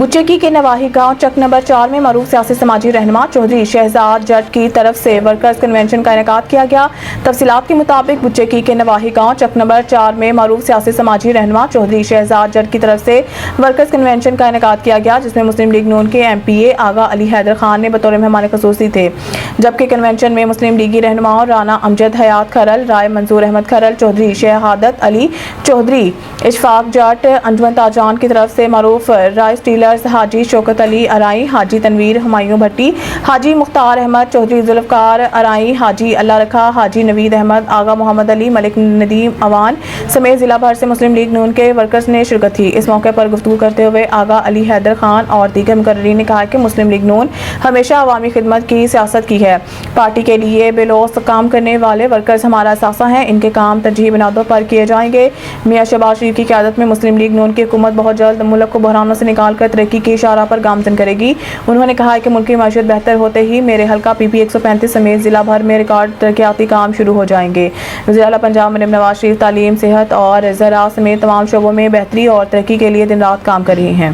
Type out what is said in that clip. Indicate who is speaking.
Speaker 1: بچیکی کے نواحی گاؤں چک نمبر 4 میں معروف سیاسی سماجی رہنما چودھری شہزاد جٹ کی طرف سے ورکرز کنونشن کا انعقاد کیا گیا۔ تفصیلات کے مطابق بچیکی کے نواحی گاؤں چک نمبر 4 میں معروف سیاسی سماجی رہنما چودھری شہزاد جٹ کی طرف سے ورکرز کنونشن کا انعقاد کیا گیا، جس میں مسلم لیگ نون کے ایم پی اے آغا علی حیدر خان نے بطور مہمان خصوصی تھے، جبکہ کنونشن میں مسلم لیگی رہنماؤں رانا امجد حیات کھرل، رائے منظور احمد کھرل، چودھری شہادت علی، چودھری اشفاق جٹ، انجمن تاجران کی طرف سے معروف رائس ڈیلرز حاجی شوکت علی ارائی، حاجی تنویر ہمایوں بھٹی، حاجی مختار احمد، چودھری ذوالفقار ارائی، حاجی اللہ رکھا، حاجی نوید احمد، آغا محمد علی، ملک ندیم اوان سمیت ضلع بھر سے مسلم لیگ نون کے ورکرز نے شرکت کی۔ اس موقع پر گفتگو کرتے ہوئے آغا علی حیدر خان اور دیگر مقررین نے کہا کہ مسلم لیگ نون ہمیشہ عوامی خدمت کی سیاست کی ہے۔ پارٹی کے لیے بے لوث کام کرنے والے ورکرز ہمارا اثاثہ ہیں، ان کے کام ترجیحی بنیادوں پر کیے جائیں گے۔ میاں شہباز شریف کی قیادت میں مسلم لیگ نون کی حکومت بہت جلد ملک کو بحرانوں سے نکال کر ترقی کی شاہراہ پر گامزن کرے گی۔ انہوں نے کہا کہ ملک کی معیشت بہتر ہوتے ہی میرے حلقہ پی پی 135 سمیت ضلع بھر میں ریکارڈ ترقیاتی کام شروع ہو جائیں گے۔ وزیر اعلیٰ پنجاب مریم نواز شریف تعلیم، صحت اور زراعت سمیت تمام شعبوں میں بہتری اور ترقی کے لیے دن رات کام کر رہی ہیں۔